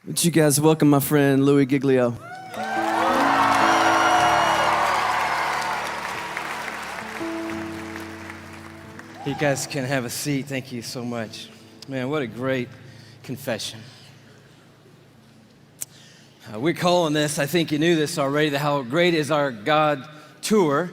Would you guys welcome my friend Louie Giglio? You guys can have a seat. Thank you so much. Man, what a great confession. We're calling this, I think you knew this already, the How Great Is Our God Tour.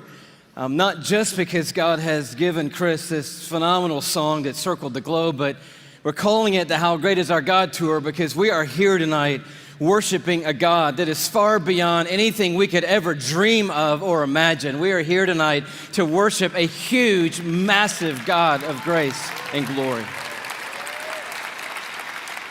Not just because God has given Chris this phenomenal song that circled the globe, but we're calling it the How Great Is Our God Tour because we are here tonight worshiping a God that is far beyond anything we could ever dream of or imagine. We are here tonight to worship a huge, massive God of grace and glory.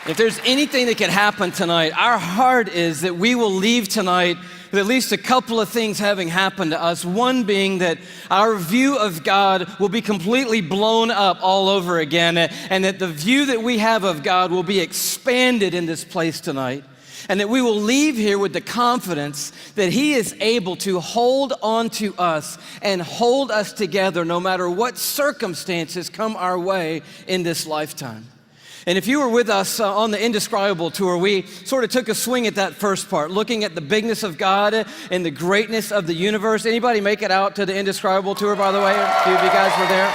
If there's anything that can happen tonight, our heart is that we will leave tonight with at least a couple of things having happened to us. One being that our view of God will be completely blown up all over again, and that the view that we have of God will be expanded in this place tonight. And that we will leave here with the confidence that He is able to hold on to us and hold us together no matter what circumstances come our way in this lifetime. And if you were with us on the Indescribable tour, we sort of took a swing at that first part, looking at the bigness of God and the greatness of the universe. Anybody make it out to the Indescribable tour, by the way? A few of you guys were there.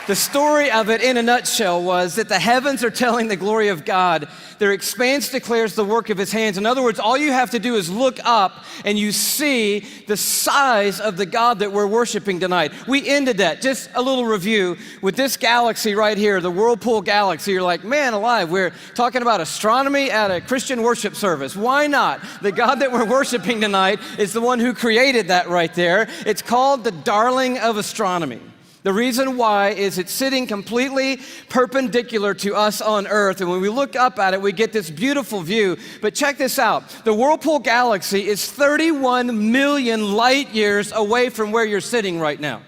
The story of it in a nutshell was that the heavens are telling the glory of God. Their expanse declares the work of His hands. In other words, all you have to do is look up and you see the size of the God that we're worshiping tonight. We ended that, just a little review, with this galaxy right here, the Whirlpool Galaxy. You're like, man alive, we're talking about astronomy at a Christian worship service. Why not? The God that we're worshiping tonight is the one who created that right there. It's called the darling of astronomy. The reason why is it's sitting completely perpendicular to us on Earth, and when we look up at it, we get this beautiful view. But check this out. The Whirlpool Galaxy is 31 million light years away from where you're sitting right now.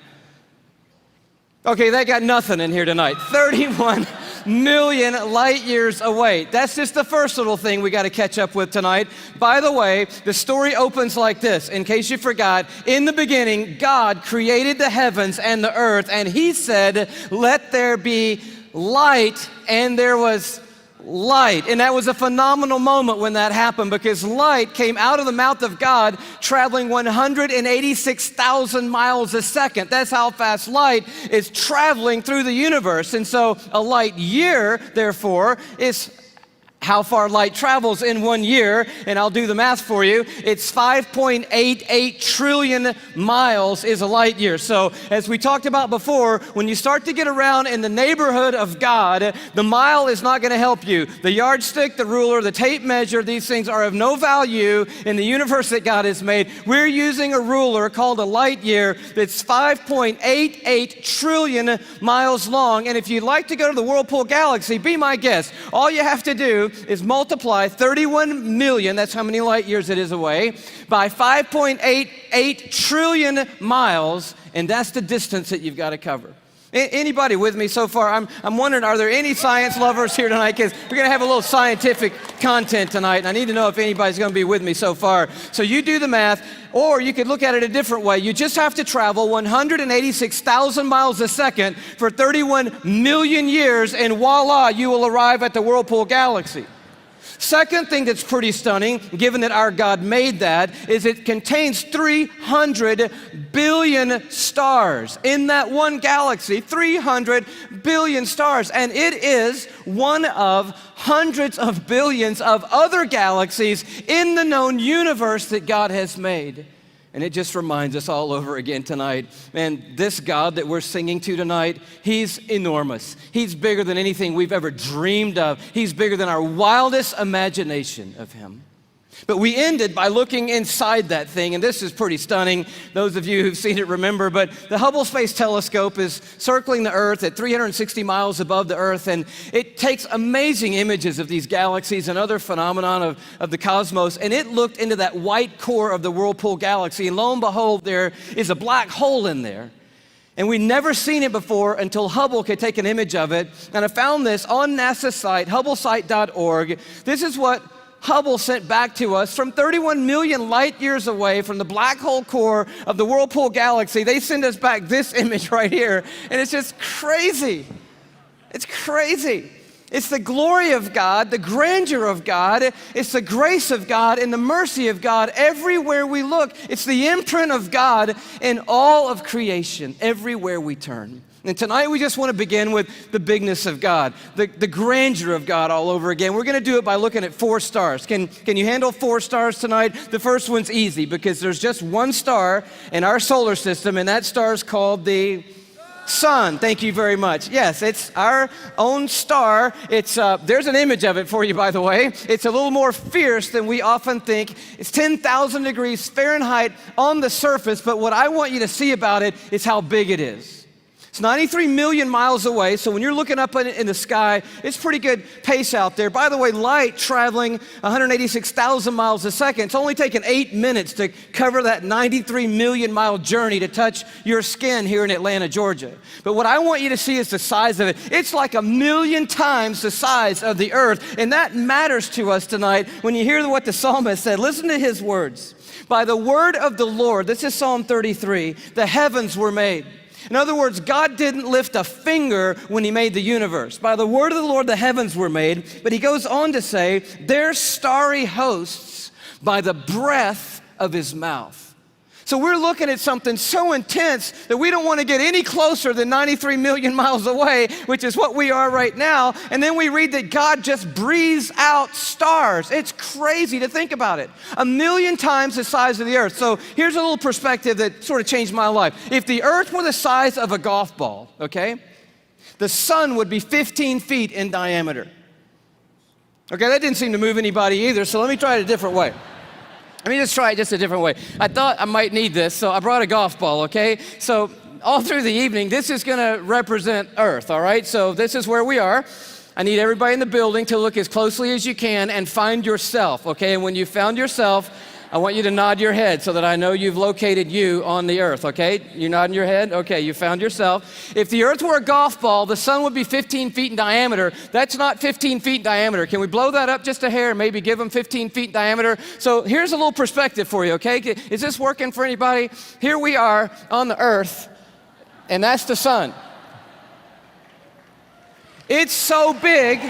Okay, that got nothing in here tonight. 31 million light years away. That's just the first little thing we got to catch up with tonight. By the way, the story opens like this. In case you forgot, in the beginning, God created the heavens and the earth, and He said, "Let there be light," and there was light. And that was a phenomenal moment when that happened, because light came out of the mouth of God traveling 186,000 miles a second. That's how fast light is traveling through the universe. And so a light year, therefore, is how far light travels in 1 year, and I'll do the math for you. It's 5.88 trillion miles is a light year. So as we talked about before, when you start to get around in the neighborhood of God, the mile is not going to help you. The yardstick, the ruler, the tape measure, these things are of no value in the universe that God has made. We're using a ruler called a light year that's 5.88 trillion miles long. And if you'd like to go to the Whirlpool Galaxy, be my guest. All you have to do is multiply 31 million, that's how many light years it is away, by 5.88 trillion miles, and that's the distance that you've got to cover. Anybody with me so far? I'm wondering, are there any science lovers here tonight? Because we're going to have a little scientific content tonight, and I need to know if anybody's going to be with me so far. So you do the math, or you could look at it a different way. You just have to travel 186,000 miles a second for 31 million years, and voila, you will arrive at the Whirlpool Galaxy. Second thing that's pretty stunning, given that our God made that, is it contains 300 billion stars. In that one galaxy, 300 billion stars. And it is one of hundreds of billions of other galaxies in the known universe that God has made. And it just reminds us all over again tonight, man, this God that we're singing to tonight, He's enormous. He's bigger than anything we've ever dreamed of. He's bigger than our wildest imagination of Him. But we ended by looking inside that thing, and this is pretty stunning. Those of you who've seen it remember, but the Hubble Space Telescope is circling the Earth at 360 miles above the Earth, and it takes amazing images of these galaxies and other phenomenon of the cosmos, and it looked into that white core of the Whirlpool Galaxy, and lo and behold, there is a black hole in there. And we'd never seen it before until Hubble could take an image of it, and I found this on NASA's site, hubblesite.org. This is what Hubble sent back to us from 31 million light years away from the black hole core of the Whirlpool Galaxy. They send us back this image right here, and it's just crazy. It's crazy. It's the glory of God, the grandeur of God. It's the grace of God and the mercy of God everywhere we look. It's the imprint of God in all of creation, everywhere we turn. And tonight we just want to begin with the bigness of God, the grandeur of God all over again. We're going to do it by looking at 4 stars. Can you handle 4 stars tonight? The first one's easy because there's just one star in our solar system, and that star is called the sun. Thank you very much. Yes, it's our own star. It's there's an image of it for you, by the way. It's a little more fierce than we often think. It's 10,000 degrees Fahrenheit on the surface, but what I want you to see about it is how big it is. It's 93 million miles away, so when you're looking up in the sky, it's pretty good pace out there. By the way, light traveling 186,000 miles a second. It's only taken 8 minutes to cover that 93 million mile journey to touch your skin here in Atlanta, Georgia. But what I want you to see is the size of it. It's like 1,000,000 times the size of the earth, and that matters to us tonight when you hear what the psalmist said. Listen to his words. By the word of the Lord, this is Psalm 33, the heavens were made. In other words, God didn't lift a finger when he made the universe. By the word of the Lord, the heavens were made. But he goes on to say, their starry hosts by the breath of his mouth. So we're looking at something so intense that we don't want to get any closer than 93 million miles away, which is what we are right now. And then we read that God just breathes out stars. It's crazy to think about it. 1,000,000 times the size of the earth. So here's a little perspective that sort of changed my life. If the earth were the size of a golf ball, okay, the sun would be 15 feet in diameter. Okay, that didn't seem to move anybody either, so let me try it a different way. Let me just try it just a different way. I thought I might need this, so I brought a golf ball, okay? So all through the evening, this is gonna represent Earth, all right? So this is where we are. I need everybody in the building to look as closely as you can and find yourself, okay? And when you found yourself, I want you to nod your head so that I know you've located you on the earth, okay? You nodding your head? Okay, you found yourself. If the earth were a golf ball, the sun would be 15 feet in diameter. That's not 15 feet in diameter. Can we blow that up just a hair, maybe give them 15 feet in diameter? So here's a little perspective for you, okay? Is this working for anybody? Here we are on the earth, and that's the sun. It's so big,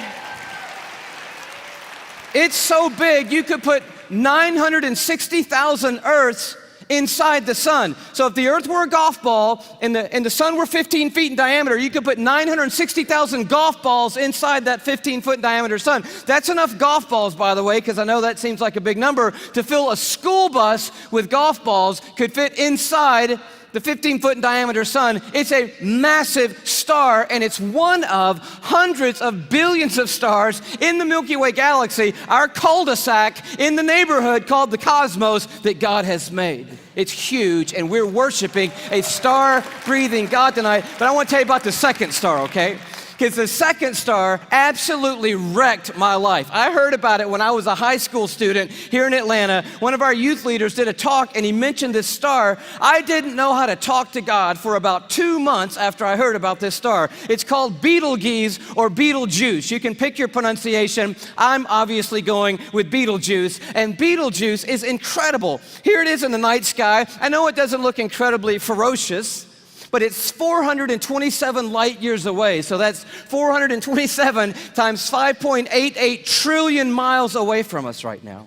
you could put 960,000 Earths inside the sun. So if the earth were a golf ball and the sun were 15 feet in diameter, you could put 960,000 golf balls inside that 15-foot in diameter sun. That's enough golf balls, by the way, because I know that seems like a big number, to fill a school bus with golf balls could fit inside the 15-foot in diameter sun. It's a massive star, and it's one of hundreds of billions of stars in the Milky Way galaxy, our cul-de-sac in the neighborhood called the cosmos that God has made. It's huge, and we're worshiping a star-breathing God tonight. But I want to tell you about the second star, okay? Because the second star absolutely wrecked my life. I heard about it when I was a high school student here in Atlanta. One of our youth leaders did a talk, and he mentioned this star. I didn't know how to talk to God for about 2 months after I heard about this star. It's called Betelgeuse or Betelgeuse. You can pick your pronunciation. I'm obviously going with Betelgeuse, and Betelgeuse is incredible. Here it is in the night sky. I know it doesn't look incredibly ferocious, but it's 427 light years away. So that's 427 times 5.88 trillion miles away from us right now.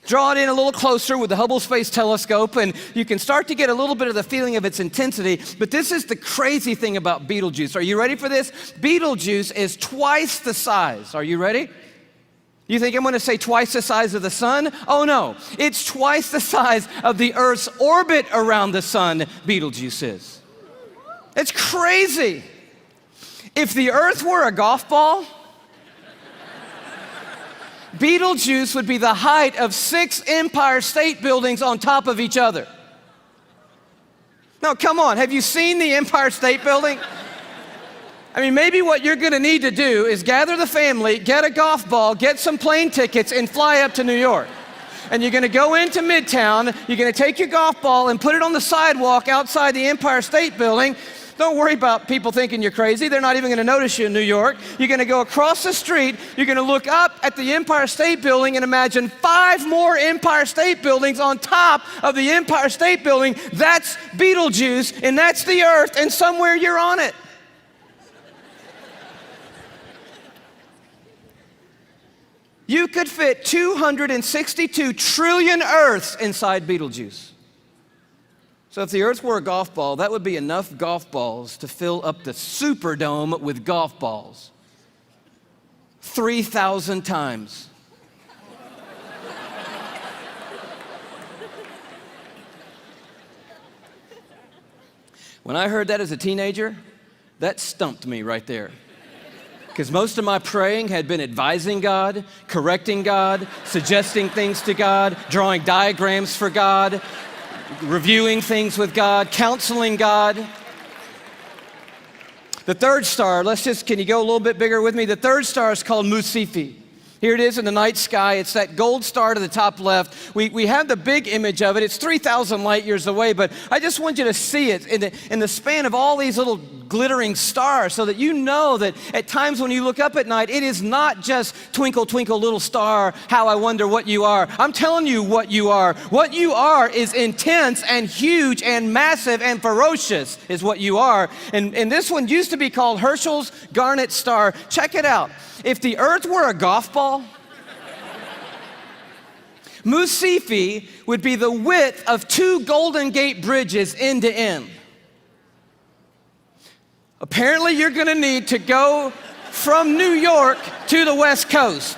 Draw it in a little closer with the Hubble Space Telescope, and you can start to get a little bit of the feeling of its intensity. But this is the crazy thing about Betelgeuse. Are you ready for this? Betelgeuse is twice the size. Are you ready? You think I'm going to say twice the size of the sun? Oh no, it's twice the size of the Earth's orbit around the sun, Betelgeuse is. It's crazy. If the earth were a golf ball, Betelgeuse would be the height of 6 Empire State Buildings on top of each other. Now, come on, have you seen the Empire State Building? I mean, maybe what you're gonna need to do is gather the family, get a golf ball, get some plane tickets, and fly up to New York. And you're gonna go into Midtown, you're gonna take your golf ball and put it on the sidewalk outside the Empire State Building. Don't worry about people thinking you're crazy. They're not even gonna notice you in New York. You're gonna go across the street, you're gonna look up at the Empire State Building and imagine 5 more Empire State Buildings on top of the Empire State Building. That's Betelgeuse, and that's the earth, and somewhere you're on it. You could fit 262 trillion Earths inside Betelgeuse. So if the Earth were a golf ball, that would be enough golf balls to fill up the Superdome with golf balls. 3,000 times. When I heard that as a teenager, that stumped me right there. Because most of my praying had been advising God, correcting God, suggesting things to God, drawing diagrams for God, reviewing things with God, counseling God. The third star, can you go a little bit bigger with me? The third star is called Musifi. Here it is in the night sky. It's that gold star to the top left. We have the big image of it. It's 3,000 light years away, but I just want you to see it in the span of all these little glittering stars so that you know that at times when you look up at night, it is not just twinkle, twinkle, little star, how I wonder what you are. I'm telling you what you are. What you are is intense and huge and massive and ferocious is what you are. And this one used to be called Herschel's Garnet Star. Check it out. If the Earth were a golf ball, Musifi would be the width of 2 Golden Gate bridges end to end. Apparently, you're going to need to go from New York to the West Coast.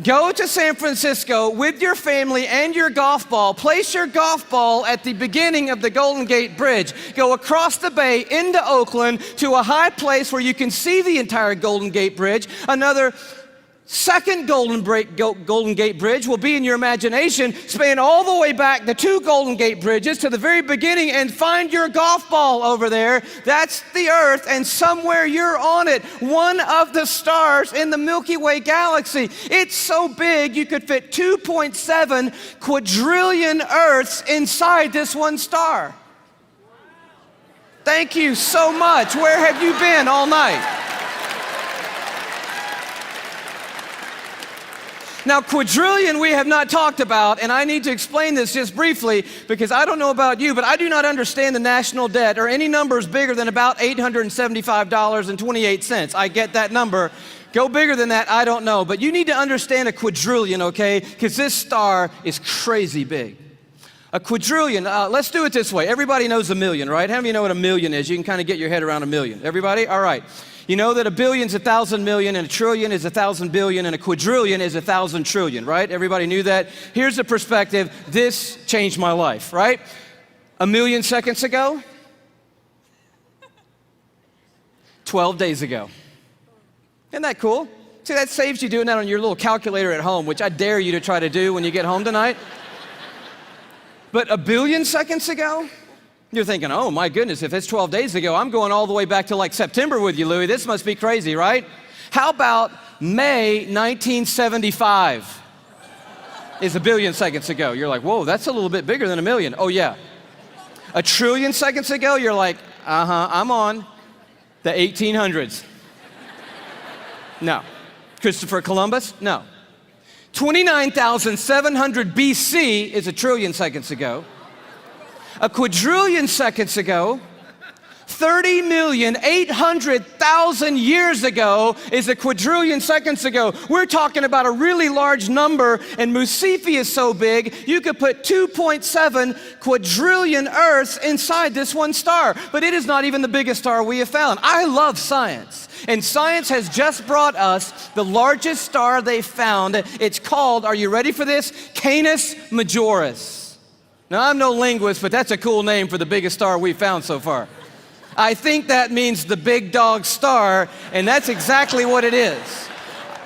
Go to San Francisco with your family and your golf ball. Place your golf ball at the beginning of the Golden Gate Bridge. Go across the bay into Oakland to a high place where you can see the entire Golden Gate Bridge. Another second Golden Gate Bridge will be in your imagination. Span all the way back the 2 Golden Gate Bridges to the very beginning and find your golf ball over there. That's the Earth, and somewhere you're on it. One of the stars in the Milky Way galaxy. It's so big you could fit 2.7 quadrillion Earths inside this one star. Thank you so much. Where have you been all night? Now, quadrillion we have not talked about, and I need to explain this just briefly because I don't know about you, but I do not understand the national debt or any numbers bigger than about $875.28. I get that number. Go bigger than that, I don't know. But you need to understand a quadrillion, okay? Because this star is crazy big. A quadrillion, let's do it this way. Everybody knows a million, right? How many of you know what a million is? You can kind of get your head around a million. Everybody? All right. You know that a billion's 1,000 million, and a trillion is 1,000 billion, and a quadrillion is 1,000 trillion, right? Everybody knew that? Here's the perspective. This changed my life, right? A million seconds ago, 12 days ago. Isn't that cool? See, that saves you doing that on your little calculator at home, which I dare you to try to do when you get home tonight. But a billion seconds ago, you're thinking, oh my goodness, if it's 12 days ago, I'm going all the way back to like September with you, Louie. This must be crazy, right? How about May 1975 is a billion seconds ago? You're like, whoa, that's a little bit bigger than a million. Oh yeah. A trillion seconds ago, you're like, I'm on the 1800s. No. Christopher Columbus? No. 29,700 BC is a trillion seconds ago. A quadrillion seconds ago, 30,800,000 years ago is a quadrillion seconds ago. We're talking about a really large number, and Musifi is so big, you could put 2.7 quadrillion Earths inside this one star. But it is not even the biggest star we have found. I love science, and science has just brought us the largest star they found. It's called, are you ready for this? Canis Majoris. Now, I'm no linguist, but that's a cool name for the biggest star we've found so far. I think that means the big dog star, and that's exactly what it is.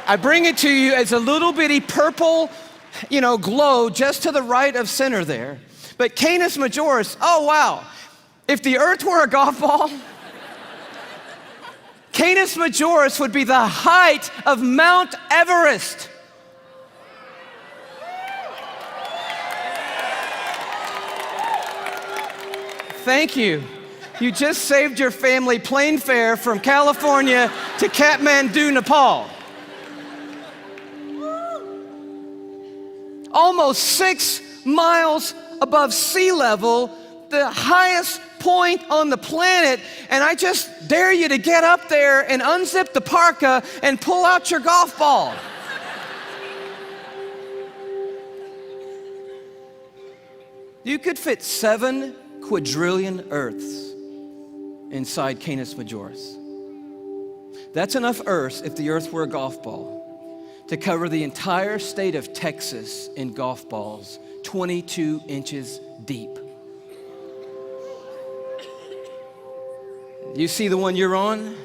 I bring it to you as a little bitty purple, glow just to the right of center there. But Canis Majoris, oh wow. If the Earth were a golf ball, Canis Majoris would be the height of Mount Everest. Thank you. You just saved your family plane fare from California to Kathmandu, Nepal. Almost 6 miles above sea level, the highest point on the planet, and I just dare you to get up there and unzip the parka and pull out your golf ball. You could fit 7 quadrillion Earths inside Canis Majoris. That's enough Earths, if the Earth were a golf ball, to cover the entire state of Texas in golf balls, 22 inches deep. You see the one you're on?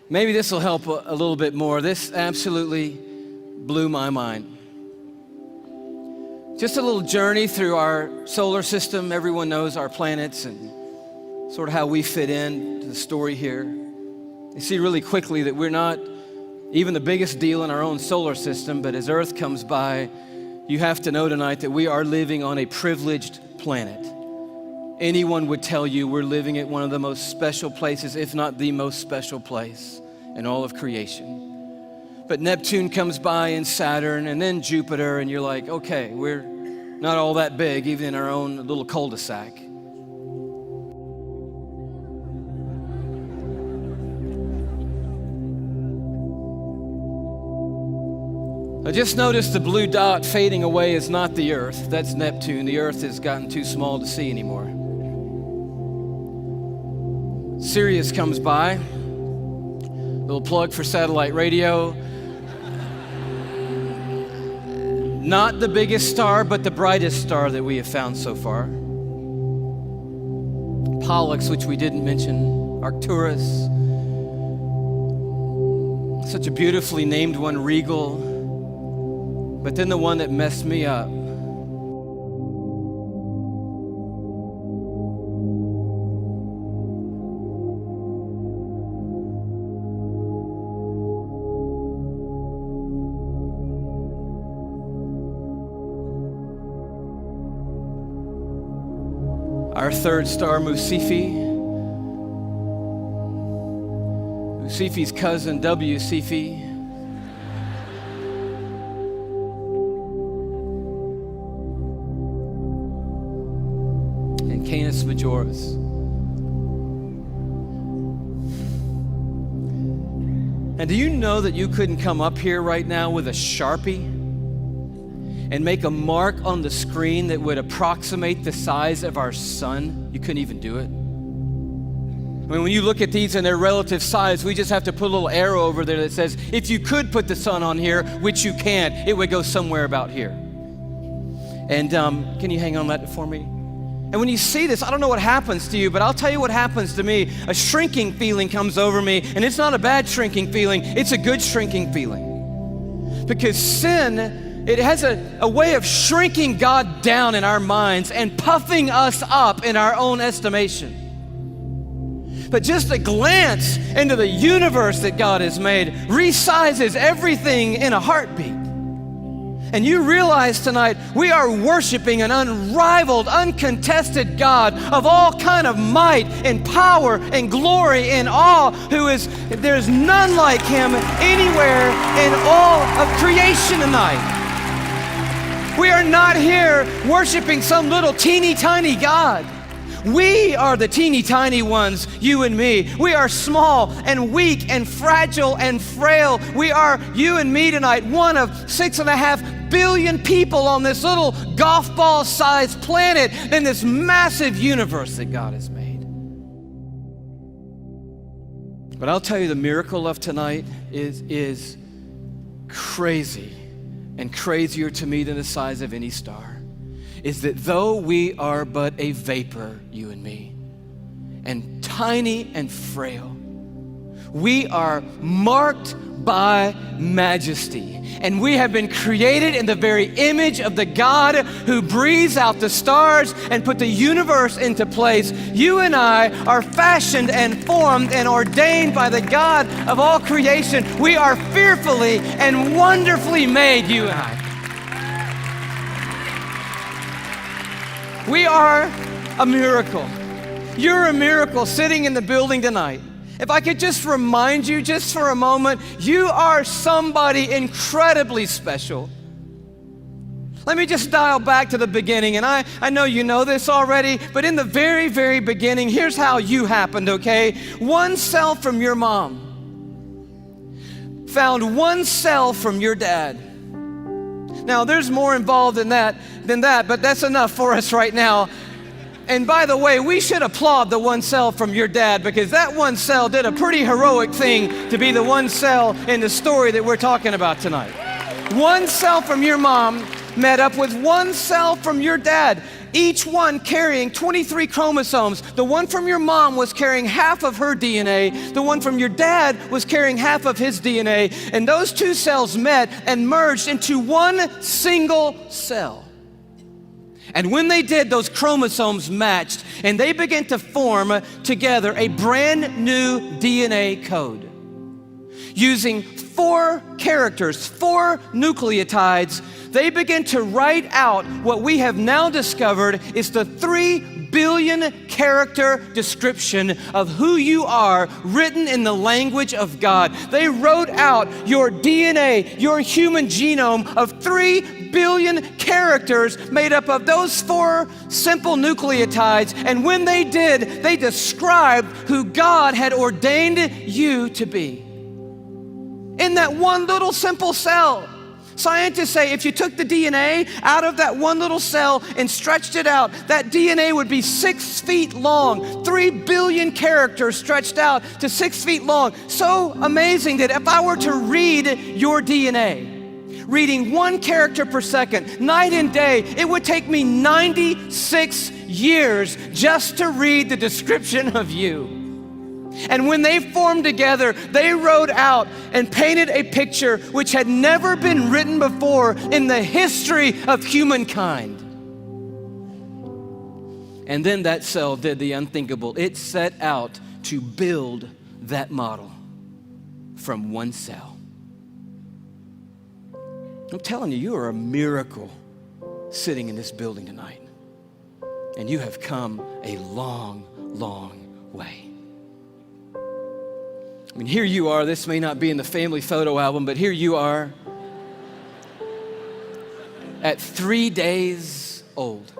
Maybe this will help a little bit more. This absolutely blew my mind. Just a little journey through our solar system. Everyone knows our planets and sort of how we fit in to the story here. You see really quickly that we're not even the biggest deal in our own solar system, but as Earth comes by, you have to know tonight that we are living on a privileged planet. Anyone would tell you we're living at one of the most special places, if not the most special place in all of creation. But Neptune comes by and Saturn and then Jupiter, and you're like, okay, we're not all that big, even in our own little cul-de-sac. I just noticed the blue dot fading away is not the Earth. That's Neptune. The Earth has gotten too small to see anymore. Sirius comes by. Little plug for satellite radio. Not the biggest star, but the brightest star that we have found so far. Pollux, which we didn't mention. Arcturus. Such a beautifully named one, Regal. But then the one that messed me up. Our third star, Musifi. Musifi's cousin, W. Cephei. And Canis Majoris. And do you know that you couldn't come up here right now with a Sharpie and make a mark on the screen that would approximate the size of our sun? You couldn't even do it. I mean, when you look at these in their relative size, we just have to put a little arrow over there that says, if you could put the sun on here, which you can't, it would go somewhere about here. And can you hang on that for me? And when you see this, I don't know what happens to you, but I'll tell you what happens to me. A shrinking feeling comes over me, and it's not a bad shrinking feeling, it's a good shrinking feeling. Because sin, it has a way of shrinking God down in our minds and puffing us up in our own estimation. But just a glance into the universe that God has made resizes everything in a heartbeat. And you realize tonight we are worshiping an unrivaled, uncontested God of all kind of might and power and glory and awe, there's none like him anywhere in all of creation tonight. We are not here worshiping some little teeny tiny God. We are the teeny tiny ones, you and me. We are small and weak and fragile and frail. We are, you and me tonight, one of 6.5 billion people on this little golf ball sized planet in this massive universe that God has made. But I'll tell you, the miracle of tonight is crazy, and crazier to me than the size of any star. Is that though we are but a vapor, you and me, and tiny and frail, we are marked by majesty. And we have been created in the very image of the God who breathes out the stars and put the universe into place. You and I are fashioned and formed and ordained by the God of all creation. We are fearfully and wonderfully made, you and I. We are a miracle. You're a miracle sitting in the building tonight. If I could just remind you just for a moment, you are somebody incredibly special. Let me just dial back to the beginning, and I know you know this already, but in the very, very beginning, here's how you happened, okay? One cell from your mom found one cell from your dad. Now, there's more involved in that than that, but that's enough for us right now. And by the way, we should applaud the one cell from your dad, because that one cell did a pretty heroic thing to be the one cell in the story that we're talking about tonight. One cell from your mom met up with one cell from your dad, each one carrying 23 chromosomes. The one from your mom was carrying half of her DNA. The one from your dad was carrying half of his DNA. And those two cells met and merged into one single cell. And when they did, those chromosomes matched, and they began to form together a brand new DNA code. Using 4 characters, 4 nucleotides, they begin to write out what we have now discovered is the 3 billion character description of who you are, written in the language of God. They wrote out your DNA, your human genome of 3 billion characters made up of those 4 simple nucleotides. And when they did, they described who God had ordained you to be. In that one little simple cell. Scientists say if you took the DNA out of that one little cell and stretched it out, that DNA would be 6 feet long, 3 billion characters stretched out to 6 feet long. So amazing that if I were to read your DNA, reading 1 character per second, night and day, it would take me 96 years just to read the description of you. And when they formed together, they wrote out and painted a picture which had never been written before in the history of humankind. And then that cell did the unthinkable. It set out to build that model from one cell. I'm telling you, you are a miracle sitting in this building tonight. And you have come a long, long way. I mean, here you are. This may not be in the family photo album, but here you are at 3 days old.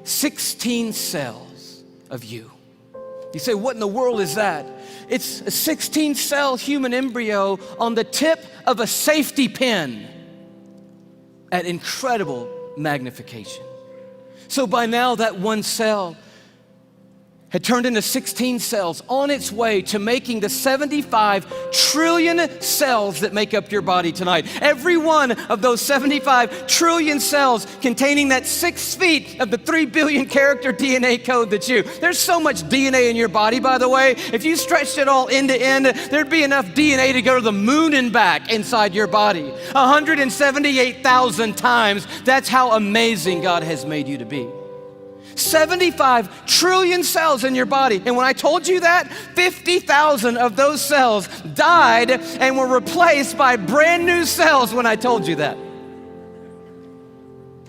16 cells of you. You say, what in the world is that? It's a 16-cell human embryo on the tip of a safety pin at incredible magnification. So by now, that one cell had turned into 16 cells on its way to making the 75 trillion cells that make up your body tonight. Every one of those 75 trillion cells containing that 6 feet of the 3 billion character DNA code that's you. There's so much DNA in your body, by the way. If you stretched it all end to end, there'd be enough DNA to go to the moon and back inside your body. 178,000 times. That's how amazing God has made you to be. 75 trillion cells in your body. And when I told you that, 50,000 of those cells died and were replaced by brand new cells when I told you that.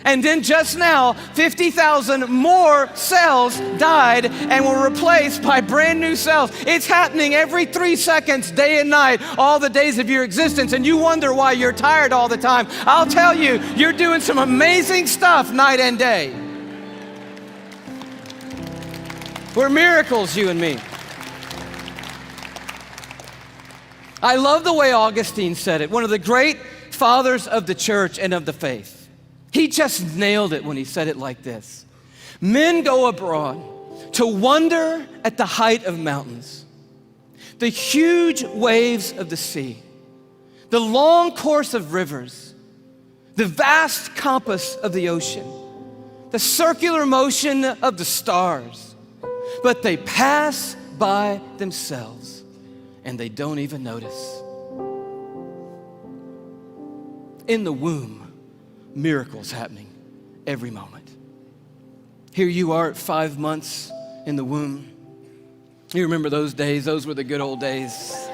And then just now, 50,000 more cells died and were replaced by brand new cells. It's happening every 3 seconds, day and night, all the days of your existence. And you wonder why you're tired all the time. I'll tell you, you're doing some amazing stuff night and day. We're miracles, you and me. I love the way Augustine said it, one of the great fathers of the church and of the faith. He just nailed it when he said it like this. Men go abroad to wonder at the height of mountains, the huge waves of the sea, the long course of rivers, the vast compass of the ocean, the circular motion of the stars. But they pass by themselves and they don't even notice. In the womb, miracles happening every moment. Here you are at 5 months in the womb. You remember those days? Those were the good old days.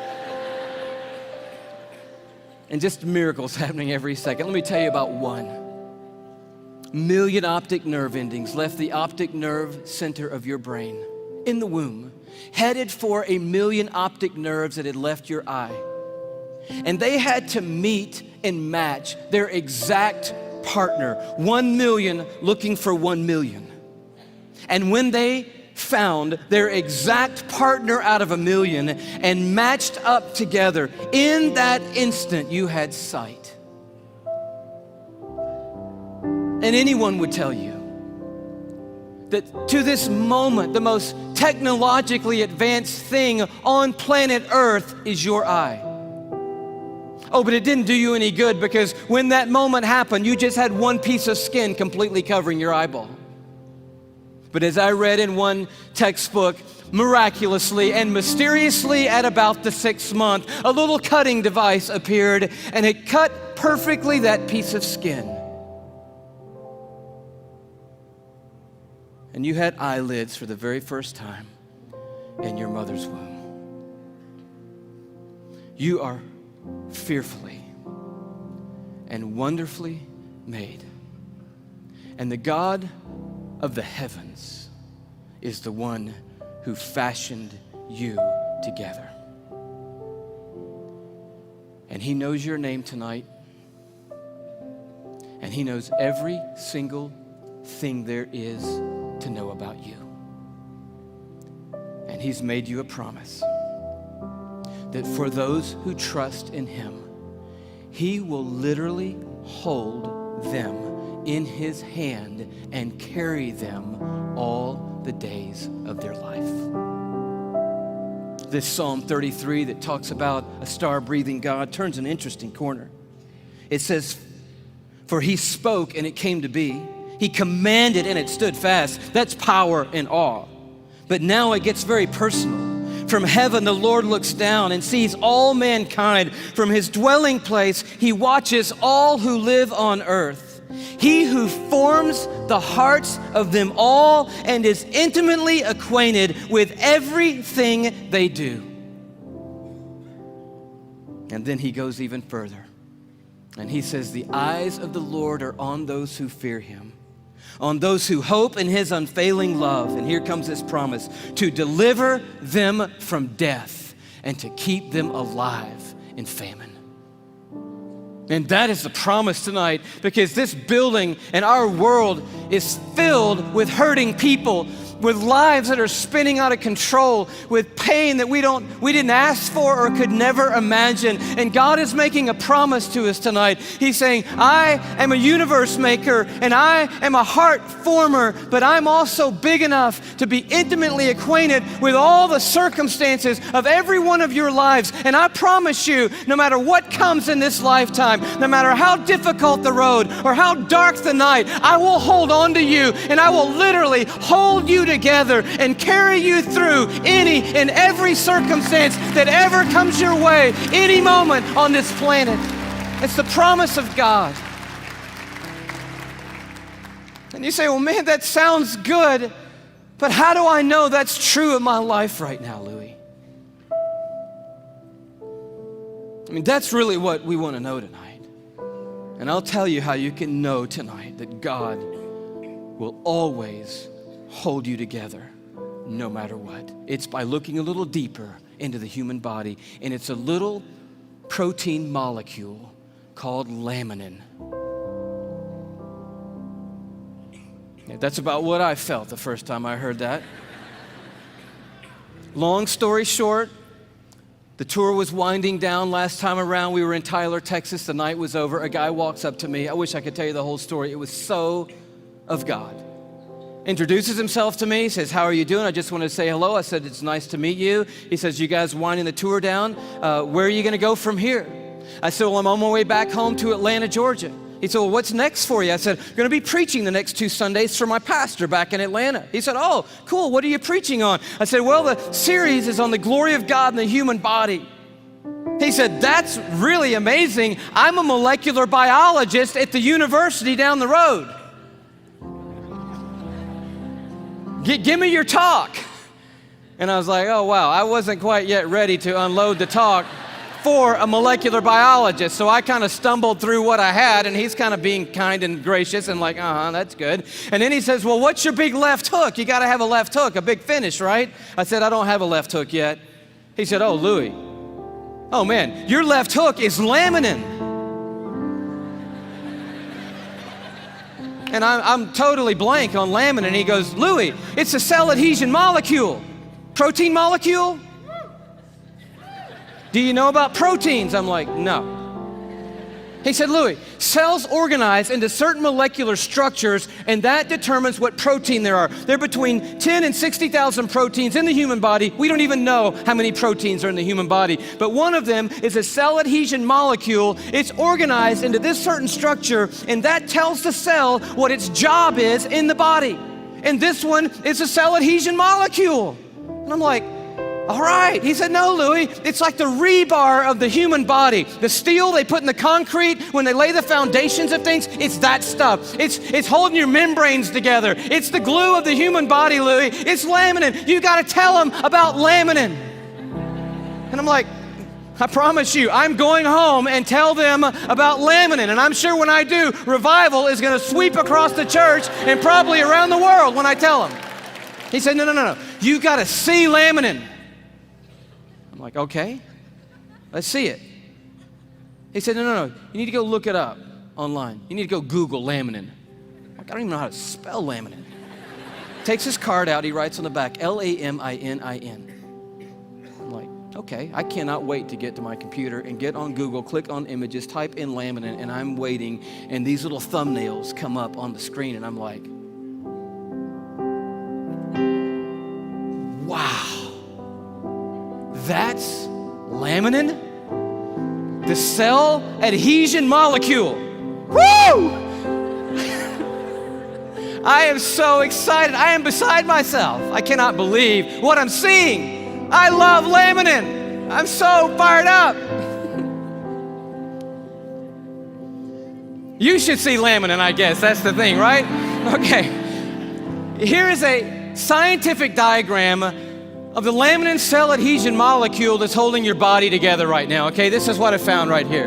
And just miracles happening every second. Let me tell you about one. 1 million optic nerve endings left the optic nerve center of your brain in the womb, headed for 1 million optic nerves that had left your eye. And they had to meet and match their exact partner, 1 million looking for 1 million. And when they found their exact partner out of 1 million and matched up together, in that instant you had sight. And anyone would tell you that to this moment, the most technologically advanced thing on planet Earth is your eye. Oh, but it didn't do you any good, because when that moment happened, you just had one piece of skin completely covering your eyeball. But as I read in one textbook, miraculously and mysteriously at about the 6th month, a little cutting device appeared and it cut perfectly that piece of skin. And you had eyelids for the very first time in your mother's womb. You are fearfully and wonderfully made. And the God of the heavens is the one who fashioned you together. And he knows your name tonight. And he knows every single thing there is to know about you. And he's made you a promise that for those who trust in him, he will literally hold them in his hand and carry them all the days of their life. This Psalm 33 that talks about a star-breathing God turns an interesting corner. It says, "For he spoke and it came to be. He commanded and it stood fast." That's power and awe. But now it gets very personal. From heaven, the Lord looks down and sees all mankind. From his dwelling place, he watches all who live on earth. He who forms the hearts of them all and is intimately acquainted with everything they do. And then he goes even further. And he says, "The eyes of the Lord are on those who fear him, on those who hope in his unfailing love." And here comes this promise: to deliver them from death and to keep them alive in famine. And that is the promise tonight, because this building and our world is filled with hurting people, with lives that are spinning out of control, with pain that we didn't ask for or could never imagine. And God is making a promise to us tonight. He's saying, "I am a universe maker and I am a heart former, but I'm also big enough to be intimately acquainted with all the circumstances of every one of your lives. And I promise you, no matter what comes in this lifetime, no matter how difficult the road or how dark the night, I will hold on to you and I will literally hold you together and carry you through any and every circumstance that ever comes your way, any moment on this planet." It's the promise of God. And you say, "Well, man, that sounds good, but how do I know that's true of my life right now, Louie?" I mean, that's really what we want to know tonight. And I'll tell you how you can know tonight that God will always hold you together no matter what. It's by looking a little deeper into the human body, and it's a little protein molecule called laminin. Yeah, that's about what I felt the first time I heard that. Long story short, the tour was winding down last time around. We were in Tyler, Texas. The night was over. A guy walks up to me. I wish I could tell you the whole story. It was so of God. Introduces himself to me, says, "How are you doing? I just wanted to say hello." I said, "It's nice to meet you." He says, "You guys winding the tour down? Where are you going to go from here?" I said, "Well, I'm on my way back home to Atlanta, Georgia." He said, "Well, what's next for you?" I said, "I'm going to be preaching the next 2 Sundays for my pastor back in Atlanta." He said, "Oh, cool. What are you preaching on?" I said, "Well, the series is on the glory of God in the human body." He said, "That's really amazing. I'm a molecular biologist at the university down the road. Give me your talk." And I was like, oh, wow, I wasn't quite yet ready to unload the talk for a molecular biologist. So I kind of stumbled through what I had, and he's kind of being kind and gracious and like, that's good. And then he says, "Well, what's your big left hook? You got to have a left hook, a big finish, right?" I said, "I don't have a left hook yet." He said, "Oh, Louie, oh man, your left hook is laminin. And I'm totally blank on laminin. He goes, Louie, it's a cell adhesion molecule. Protein molecule? Do you know about proteins? I'm like, no. He said, Louie, cells organize into certain molecular structures, and that determines what protein there are. There are between 10 and 60,000 proteins in the human body. We don't even know how many proteins are in the human body, but one of them is a cell adhesion molecule. It's organized into this certain structure, and that tells the cell what its job is in the body. And this one is a cell adhesion molecule. And I'm like, all right. He said, no, Louie, it's like the rebar of the human body. The steel they put in the concrete when they lay the foundations of things, it's that stuff. It's holding your membranes together. It's the glue of the human body, Louie. It's laminin. You got to tell them about laminin. And I'm like, I promise you, I'm going home and tell them about laminin. And I'm sure when I do, revival is going to sweep across the church and probably around the world when I tell them. He said, no. You got to see laminin. I'm like, okay, let's see it. He said, no. You need to go look it up online. You need to go Google laminin. I'm like, I don't even know how to spell laminin. Takes his card out. He writes on the back, Laminin. I'm like, okay, I cannot wait to get to my computer and get on Google, click on images, type in laminin, and I'm waiting, and these little thumbnails come up on the screen, and I'm like, wow. That's laminin, the cell adhesion molecule. Woo! I am so excited. I am beside myself. I cannot believe what I'm seeing. I love laminin. I'm so fired up. You should see laminin, I guess. That's the thing, right? Okay. Here is a scientific diagram of the laminin cell adhesion molecule that's holding your body together right now, okay? This is what I found right here.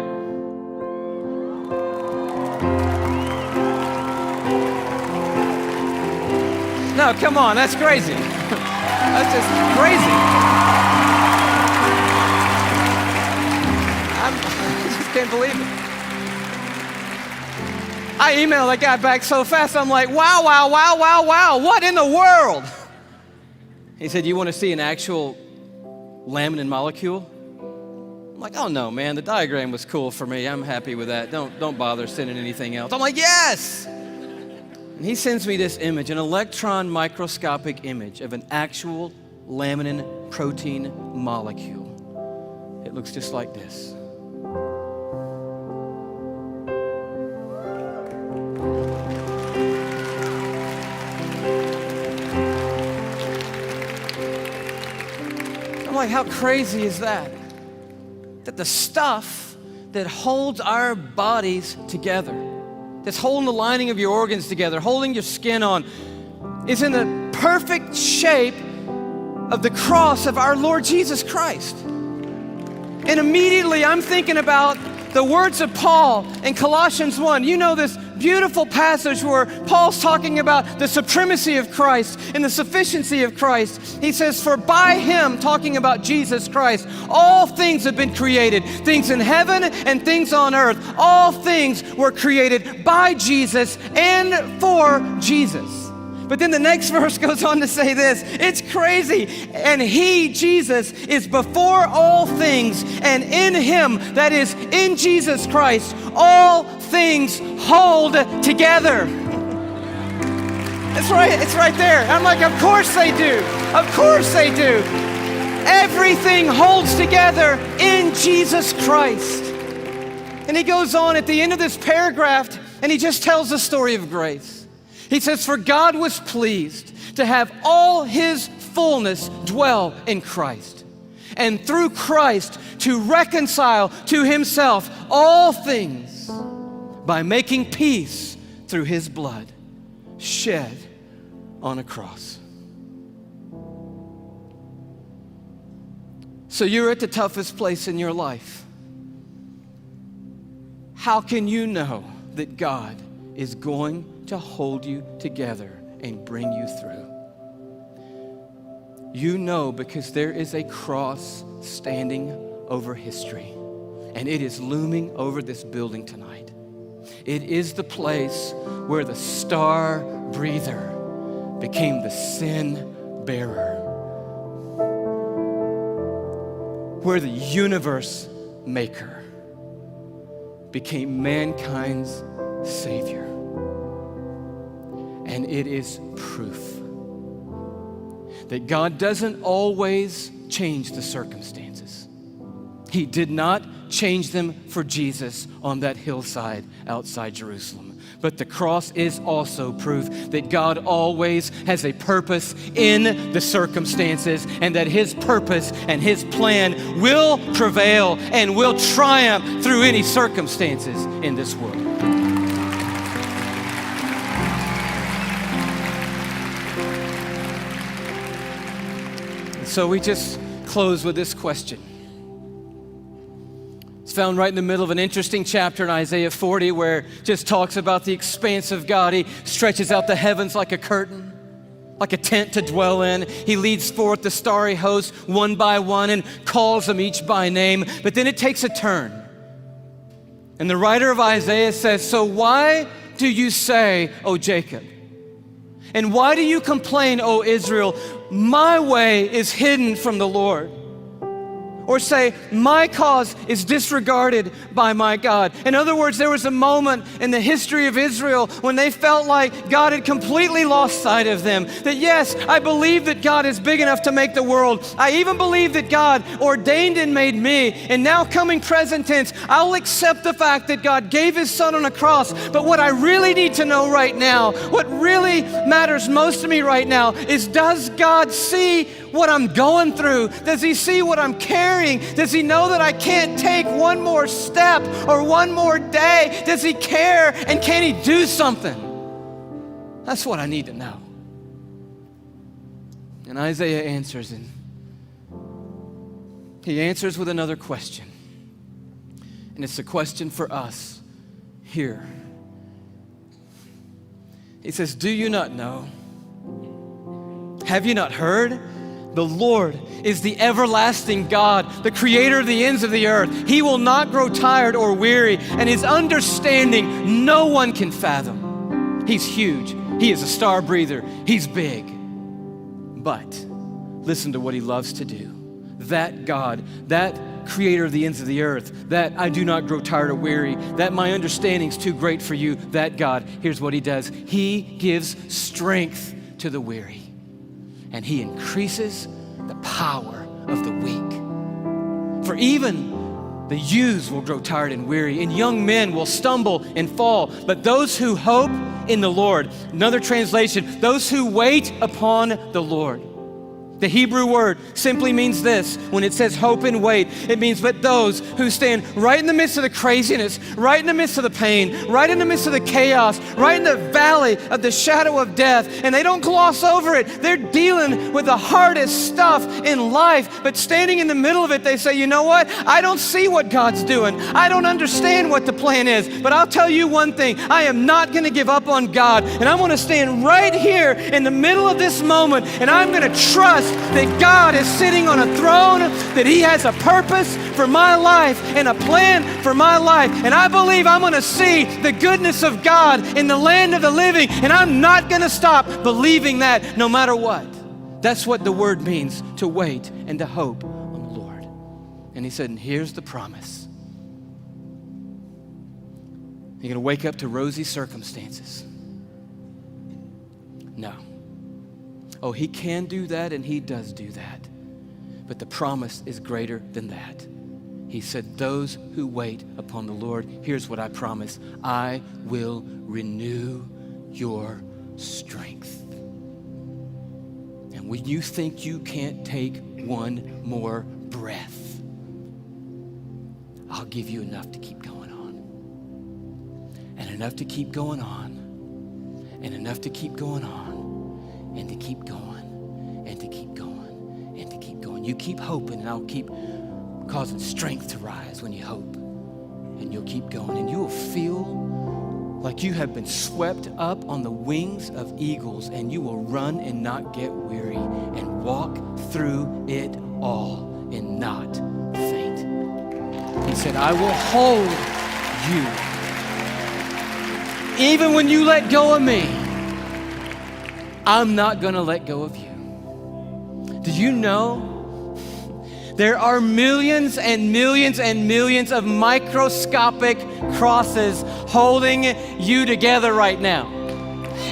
No, come on, that's crazy. That's just crazy. I just can't believe it. I emailed that guy back so fast, I'm like, wow, what in the world? He said, you want to see an actual laminin molecule? I'm like, oh no, man, the diagram was cool for me. I'm happy with that. Don't bother sending anything else. I'm like, yes! And he sends me this image, an electron microscopic image of an actual laminin protein molecule. It looks just like this. Like, how crazy is that? That the stuff that holds our bodies together, that's holding the lining of your organs together, holding your skin on, is in the perfect shape of the cross of our Lord Jesus Christ. And immediately I'm thinking about the words of Paul in Colossians 1. You know this beautiful passage where Paul's talking about the supremacy of Christ and the sufficiency of Christ. He says, for by him, talking about Jesus Christ, all things have been created, things in heaven and things on earth. All things were created by Jesus and for Jesus. But then the next verse goes on to say this, it's crazy. And he, Jesus, is before all things, and in him, that is in Jesus Christ, all things hold together. It's right there. I'm like, of course they do. Of course they do. Everything holds together in Jesus Christ. And he goes on at the end of this paragraph, and he just tells the story of grace. He says, for God was pleased to have all his fullness dwell in Christ, and through Christ to reconcile to himself all things by making peace through his blood shed on a cross. So you're at the toughest place in your life. How can you know that God is going to hold you together and bring you through? You know because there is a cross standing over history, and it is looming over this building tonight. It is the place where the star breather became the sin bearer, where the universe maker became mankind's savior. And it is proof that God doesn't always change the circumstances. He did not change them for Jesus on that hillside outside Jerusalem. But the cross is also proof that God always has a purpose in the circumstances, and that His purpose and His plan will prevail and will triumph through any circumstances in this world. So we just close with this question. It's found right in the middle of an interesting chapter in Isaiah 40 where it just talks about the expanse of God. He stretches out the heavens like a curtain, like a tent to dwell in. He leads forth the starry host one by one and calls them each by name. But then it takes a turn. And the writer of Isaiah says, "So why do you say, O Jacob? And why do you complain, O Israel? My way is hidden from the Lord." Or say, "My cause is disregarded by my God." In other words, there was a moment in the history of Israel when they felt like God had completely lost sight of them. That yes, I believe that God is big enough to make the world. I even believe that God ordained and made me. And now coming present tense, I'll accept the fact that God gave His Son on a cross. But what I really need to know right now, what really matters most to me right now is, does God see what I'm going through? Does He see what I'm carrying? Does He know that I can't take one more step or one more day? Does He care, and can He do something? That's what I need to know. And Isaiah answers, and he answers with another question. And it's a question for us here. He says, "Do you not know? Have you not heard? The Lord is the everlasting God, the creator of the ends of the earth. He will not grow tired or weary, and His understanding no one can fathom." He's huge. He is a star breather. He's big. But listen to what He loves to do. That God, that creator of the ends of the earth, that I do not grow tired or weary, that my understanding's too great for you, that God, here's what He does. He gives strength to the weary, and He increases the power of the weak. For even the youths will grow tired and weary, and young men will stumble and fall. But those who hope in the Lord, another translation, those who wait upon the Lord. The Hebrew word simply means this. When it says hope and wait, it means but those who stand right in the midst of the craziness, right in the midst of the pain, right in the midst of the chaos, right in the valley of the shadow of death, and they don't gloss over it. They're dealing with the hardest stuff in life, but standing in the middle of it, they say, "You know what? I don't see what God's doing. I don't understand what the plan is, but I'll tell you one thing. I am not going to give up on God, and I'm going to stand right here in the middle of this moment, and I'm going to trust that God is sitting on a throne, that He has a purpose for my life and a plan for my life. And I believe I'm going to see the goodness of God in the land of the living, and I'm not going to stop believing that no matter what." That's what the word means, to wait and to hope on the Lord. And He said, and here's the promise. You're going to wake up to rosy circumstances? No. Oh, He can do that, and He does do that. But the promise is greater than that. He said, those who wait upon the Lord, here's what I promise: I will renew your strength. And when you think you can't take one more breath, I'll give you enough to keep going on. And enough to keep going on. And enough to keep going on. And to keep going, and to keep going, and to keep going. You keep hoping, and I'll keep causing strength to rise when you hope. And you'll keep going, and you will feel like you have been swept up on the wings of eagles, and you will run and not get weary, and walk through it all and not faint He said, I will hold you. Even when you let go of me, I'm not gonna let go of you. Did you know there are millions and millions and millions of microscopic crosses holding you together right now?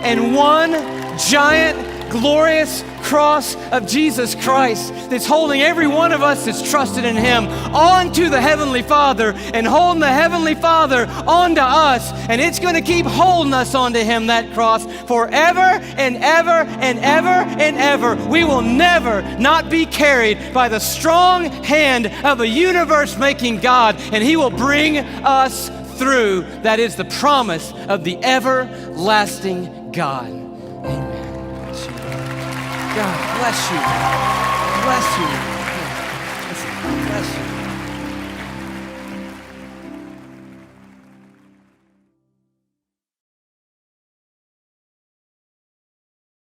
And one giant, glorious cross of Jesus Christ that's holding every one of us that's trusted in Him onto the Heavenly Father and holding the Heavenly Father onto us. And it's going to keep holding us onto Him, that cross, forever and ever and ever and ever. We will never not be carried by the strong hand of a universe-making God, and He will bring us through. That is the promise of the everlasting God. Amen. God bless you. Bless you. Bless you.